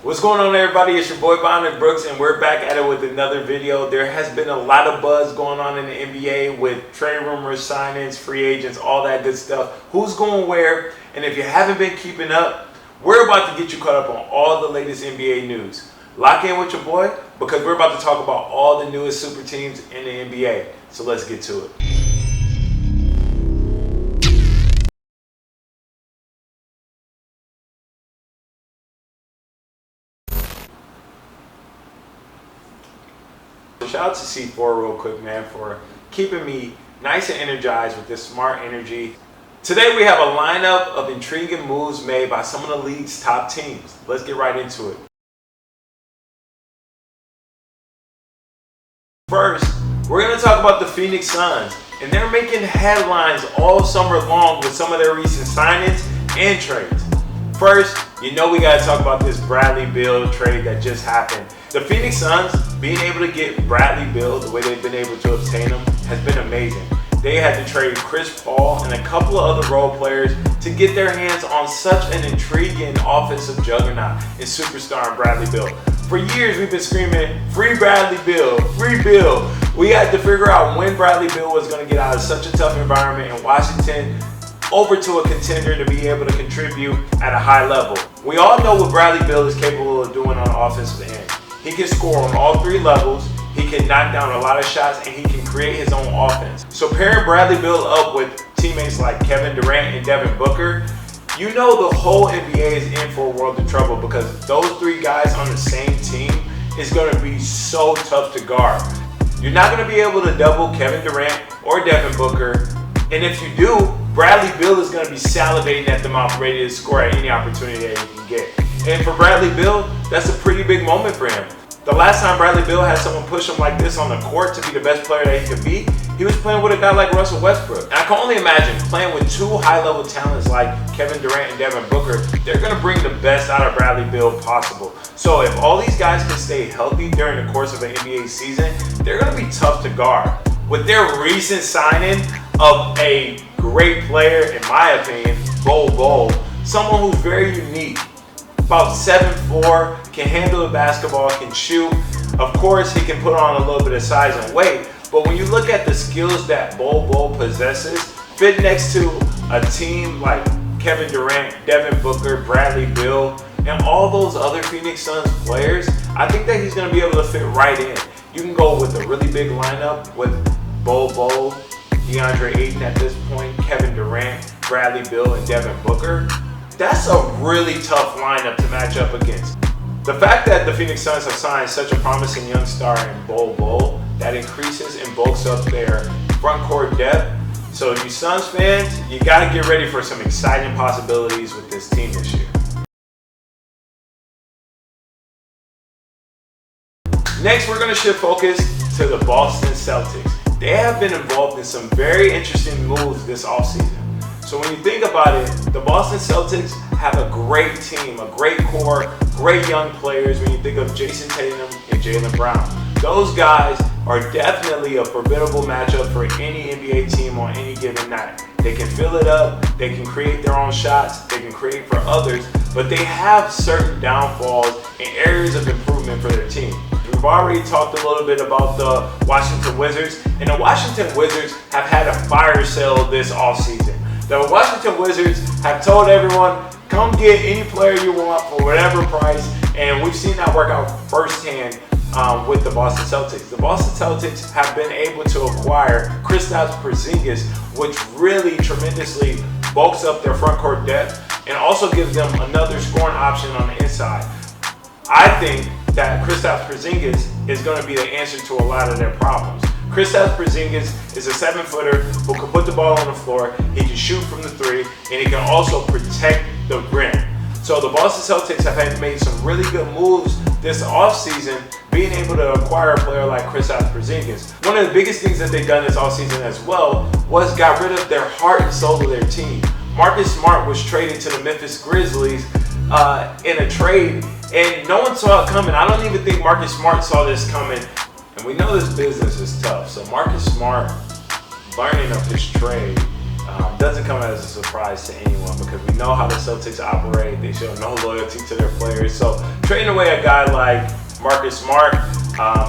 What's going on, everybody? It's your boy Bionic Brooks, and we're back at it with another video. There has been a lot of buzz going on in the NBA with trade rumors, signings, free agents, all that good stuff. Who's going where? And if you haven't been keeping up, we're about to get you caught up on all the latest NBA news. Lock in with your boy because we're about to talk about all the newest super teams in the NBA. So let's get to it. Shout out to C4 real quick, man, for keeping me nice and energized with this smart energy. Today we have a lineup of intriguing moves made by some of the league's top teams. Let's get right into it. First, we're going to talk about the Phoenix Suns, and they're making headlines all summer long with some of their recent signings and trades. First, you know we got to talk about this Bradley Beal trade that just happened. The Phoenix Suns being able to get Bradley Beal the way they've been able to obtain him has been amazing. They had to trade Chris Paul and a couple of other role players to get their hands on such an intriguing offensive juggernaut and superstar in Bradley Beal. For years we've been screaming, free Bradley Beal, free Beal. We had to figure out when Bradley Beal was going to get out of such a tough environment in Washington over to a contender to be able to contribute at a high level. We all know what Bradley Beal is capable of doing on the offensive end. He can score on all three levels, he can knock down a lot of shots, and he can create his own offense. So pairing Bradley Beal up with teammates like Kevin Durant and Devin Booker, you know the whole NBA is in for a world of trouble because those three guys on the same team is going to be so tough to guard. You're not going to be able to double Kevin Durant or Devin Booker, and if you do, Bradley Beal is going to be salivating at the mouth, ready to score at any opportunity that he can get. And for Bradley Beal, that's a pretty big moment for him. The last time Bradley Beal had someone push him like this on the court to be the best player that he could be, he was playing with a guy like Russell Westbrook. And I can only imagine playing with two high-level talents like Kevin Durant and Devin Booker, they're going to bring the best out of Bradley Beal possible. So if all these guys can stay healthy during the course of an NBA season, they're going to be tough to guard. With their recent signing of a great player, in my opinion, Bol, someone who's very unique, about 7'4", can handle the basketball, can shoot. Of course, he can put on a little bit of size and weight, but when you look at the skills that Bol possesses, fit next to a team like Kevin Durant, Devin Booker, Bradley Beal, and all those other Phoenix Suns players, I think that he's going to be able to fit right in. You can go with a really big lineup with Bol, DeAndre Ayton at this point, Kevin Durant, Bradley Beal, and Devin Booker. That's a really tough lineup to match up against. The fact that the Phoenix Suns have signed such a promising young star in Bol, that increases and bulks up their front court depth. So you Suns fans, you got to get ready for some exciting possibilities with this team this year. Next, we're going to shift focus to the Boston Celtics. They have been involved in some very interesting moves this offseason. So when you think about it, the Boston Celtics have a great team, a great core, great young players when you think of Jason Tatum and Jaylen Brown. Those guys are definitely a formidable matchup for any NBA team on any given night. They can fill it up, they can create their own shots, they can create for others, but they have certain downfalls and areas of improvement for their team. We've already talked a little bit about the Washington Wizards, and the Washington Wizards have had a fire sale this offseason. The Washington Wizards have told everyone, come get any player you want for whatever price, and we've seen that work out firsthand with the Boston Celtics. The Boston Celtics have been able to acquire Kristaps Porzingis, which really tremendously bulks up their front court depth and also gives them another scoring option on the inside. I think that Kristaps Porzingis is going to be the answer to a lot of their problems. Kristaps Porzingis is a 7-footer who can put the ball on the floor, he can shoot from the three, and he can also protect the rim. So the Boston Celtics have had made some really good moves this offseason, being able to acquire a player like Kristaps Porzingis. One of the biggest things that they've done this offseason as well was got rid of their heart and soul of their team. Marcus Smart was traded to the Memphis Grizzlies in a trade, and no one saw it coming. I don't even think Marcus Smart saw this coming. And we know this business is tough. So Marcus Smart burning up his trade doesn't come as a surprise to anyone because we know how the Celtics operate. They show no loyalty to their players. So trading away a guy like Marcus Smart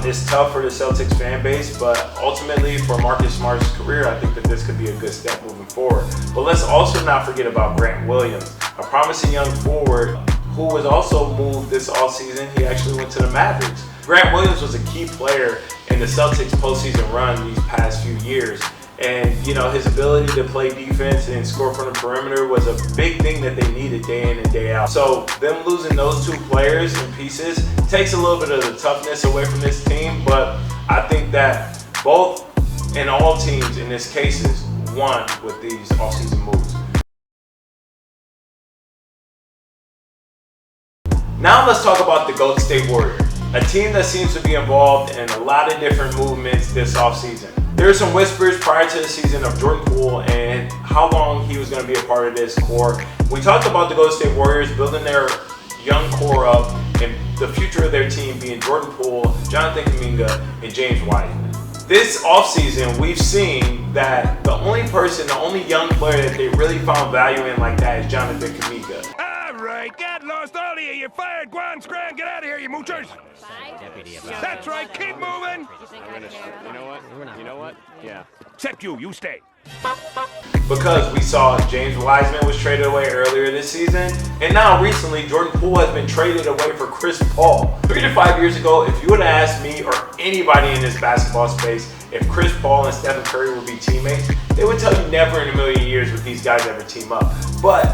is tough for the Celtics fan base, but ultimately for Marcus Smart's career, I think that this could be a good step moving forward. But let's also not forget about Grant Williams, a promising young forward who was also moved this offseason. He actually went to the Mavericks. Grant Williams was a key player in the Celtics postseason run these past few years. And, you know, his ability to play defense and score from the perimeter was a big thing that they needed day in and day out. So them losing those two players and pieces takes a little bit of the toughness away from this team. But I think that both and all teams in this cases won with these offseason moves. Now let's talk about the Golden State Warriors, a team that seems to be involved in a lot of different movements this offseason. There were some whispers prior to the season of Jordan Poole and how long he was going to be a part of this core. We talked about the Golden State Warriors building their young core up and the future of their team being Jordan Poole, Jonathan Kuminga, and James Wiseman. This offseason, we've seen that the only young player that they really found value in like that is Jonathan Kuminga. All right, get lost, all of you. You're fired. Go on, scram. Get out of here, you moochers. That's right. Keep moving. You know what? Yeah. Except you. You stay. Because we saw James Wiseman was traded away earlier this season, and now recently Jordan Poole has been traded away for Chris Paul. 3 to 5 years ago, if you would have asked me or anybody in this basketball space if Chris Paul and Stephen Curry would be teammates, they would tell you never in a million years would these guys ever team up. But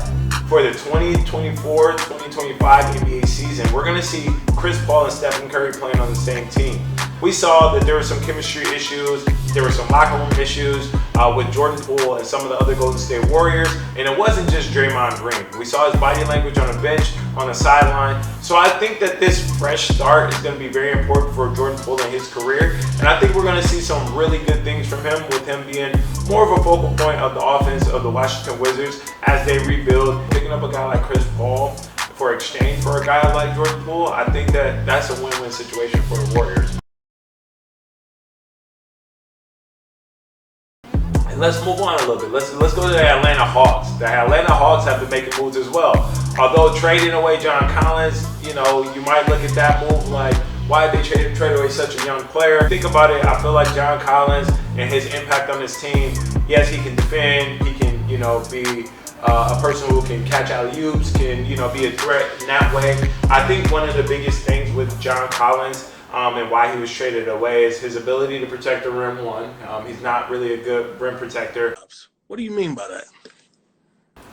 for the 2024-2025 NBA season, we're going to see Chris Paul and Stephen Curry playing on the same team. We saw that there were some chemistry issues, there were some locker room issues with Jordan Poole and some of the other Golden State Warriors, and it wasn't just Draymond Green. We saw his body language on the bench, on the sideline. So I think that this fresh start is going to be very important for Jordan Poole in his career, and I think we're going to see some really good things from him, with him being more of a focal point of the offense of the Washington Wizards as they rebuild. Picking up a guy like Chris Paul for exchange for a guy like Jordan Poole, I think that that's a win-win situation for the Warriors. And let's move on a little bit. Let's go to the Atlanta Hawks. The Atlanta Hawks have been making moves as well. Although trading away John Collins, you know, you might look at that move like, why did they trade away such a young player? Think about it. I feel like John Collins and his impact on this team, yes, he can defend. He can, you know, be a person who can catch alley-oops, can, you know, be a threat in that way. I think one of the biggest things with John Collins and why he was traded away is his ability to protect the rim. He's not really a good rim protector. What do you mean by that?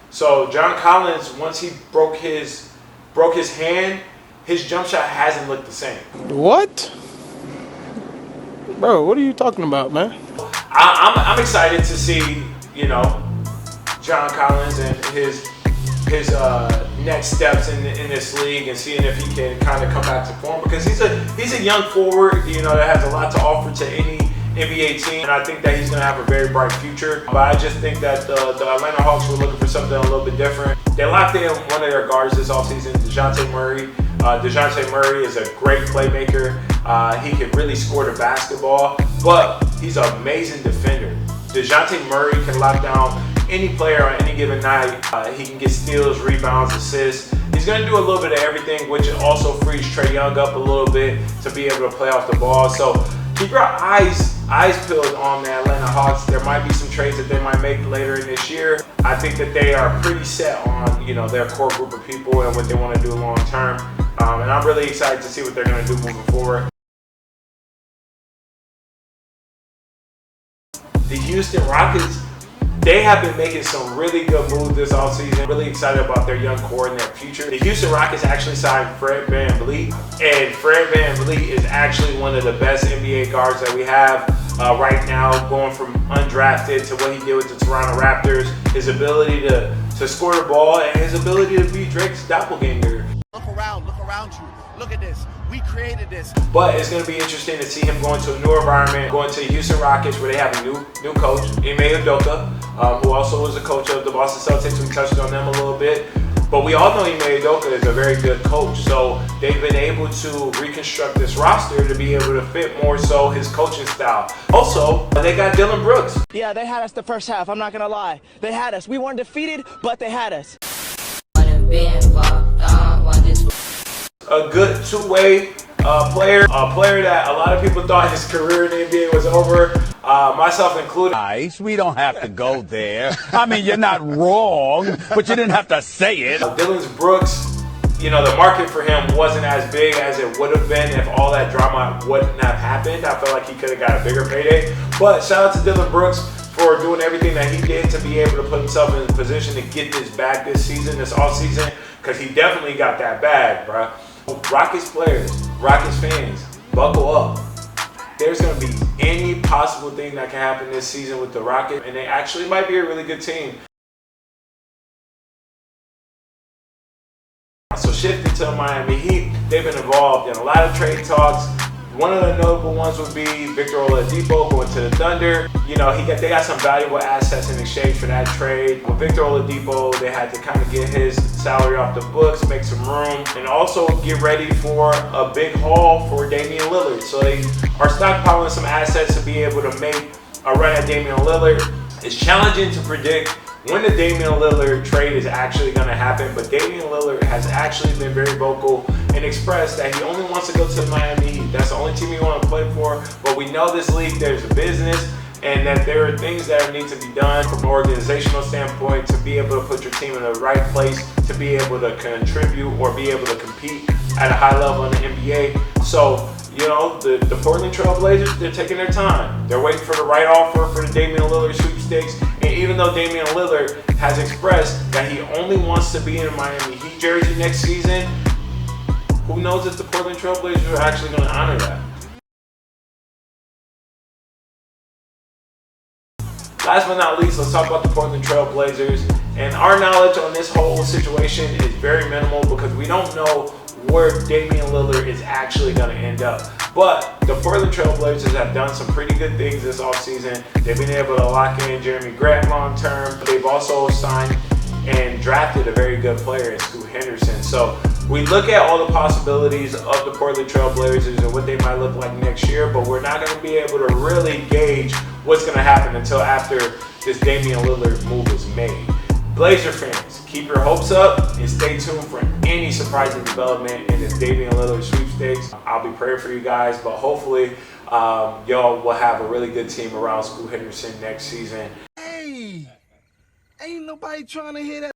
So John Collins, once he broke his hand, his jump shot hasn't looked the same. What? Bro, what are you talking about, man? I'm excited to see, you know, John Collins and his next steps in this league, and seeing if he can kind of come back to form, because he's a young forward, you know, that has a lot to offer to any NBA team, and I think that he's going to have a very bright future. But I just think that the Atlanta Hawks were looking for something a little bit different. They locked in one of their guards this offseason, DeJounte Murray. DeJounte Murray is a great playmaker. He can really score the basketball, but he's an amazing defender. DeJounte Murray can lock down any player on any given night. He can get steals, rebounds, assists. He's going to do a little bit of everything, which also frees Trae Young up a little bit to be able to play off the ball. So keep your eyes peeled on the Atlanta Hawks. There might be some trades that they might make later in this year. I think that they are pretty set on, you know, their core group of people and what they want to do long term. And I'm really excited to see what they're going to do moving forward. The Houston Rockets, they have been making some really good moves this offseason. Really excited about their young core and their future. The Houston Rockets actually signed Fred VanVleet, and Fred VanVleet is actually one of the best NBA guards that we have right now, going from undrafted to what he did with the Toronto Raptors. His ability to score the ball and his ability to be Drake's doppelganger. Look around you. Look at this. We created this. But it's going to be interesting to see him going to a new environment, going to the Houston Rockets, where they have a new coach, Ime Udoka, who also was a coach of the Boston Celtics. We touched on them a little bit. But we all know Ime Udoka is a very good coach, so they've been able to reconstruct this roster to be able to fit more so his coaching style. Also, they got Dylan Brooks. Yeah, they had us the first half, I'm not gonna lie. They had us. We weren't defeated, but they had us. A good two-way player, a player that a lot of people thought his career in the NBA was over, myself included. Nice. We don't have to go there. I mean, you're not wrong, but you didn't have to say it. Dylan Brooks, you know, the market for him wasn't as big as it would have been if all that drama wouldn't have happened. I feel like he could have got a bigger payday. But shout out to Dylan Brooks for doing everything that he did to be able to put himself in a position to get this bag this season, this offseason, because he definitely got that bag, bro. Rockets players, Rockets fans, buckle up. There's going to be any possible thing that can happen this season with the Rockets, and they actually might be a really good team. So shifting to the Miami Heat, they've been involved in a lot of trade talks. One of the notable ones would be Victor Oladipo going to the Thunder. You know, they got some valuable assets in exchange for that trade. With Victor Oladipo, they had to kind of get his salary off the books, make some room, and also get ready for a big haul for Damian Lillard. So they are stockpiling some assets to be able to make a run at Damian Lillard. It's challenging to predict when the Damian Lillard trade is actually going to happen, but Damian Lillard has actually been very vocal and expressed that he only wants to go to the Miami Heat. That's the only team he wants to play for, but we know this league, there's a business, and that there are things that need to be done from an organizational standpoint to be able to put your team in the right place, to be able to contribute or be able to compete at a high level in the NBA. So, you know, the Portland Trail Blazers, they're taking their time. They're waiting for the right offer for the Damian Lillard sweepstakes. And even though Damian Lillard has expressed that he only wants to be in a Miami Heat jersey next season, who knows if the Portland Trail Blazers are actually going to honor that. Last but not least, let's talk about the Portland Trail Blazers. And our knowledge on this whole situation is very minimal because we don't know where Damian Lillard is actually going to end up. But the Portland Trail Blazers have done some pretty good things this offseason. They've been able to lock in Jeremy Grant long term. They've also signed and drafted a very good player in Scoot Henderson. So we look at all the possibilities of the Portland Trail Blazers and what they might look like next year, but we're not going to be able to really gauge what's going to happen until after this Damian Lillard move is made. Blazer fans, keep your hopes up and stay tuned for any surprising development in this Damian Lillard sweepstakes. I'll be praying for you guys, but hopefully y'all will have a really good team around Scoot Henderson next season. Hey, ain't nobody trying to hear that.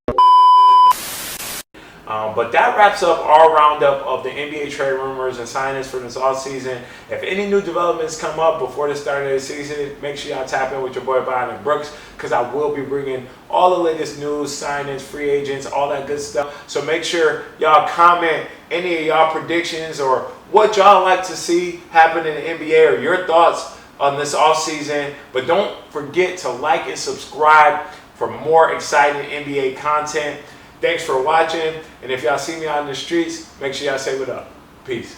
But that wraps up our roundup of the NBA trade rumors and signings for this offseason. If any new developments come up before the start of the season, make sure y'all tap in with your boy Bionic Brooks, because I will be bringing all the latest news, signings, free agents, all that good stuff. So make sure y'all comment any of y'all predictions or what y'all like to see happen in the NBA or your thoughts on this offseason. But don't forget to like and subscribe for more exciting NBA content. Thanks for watching, and if y'all see me out in the streets, make sure y'all say what up. Peace.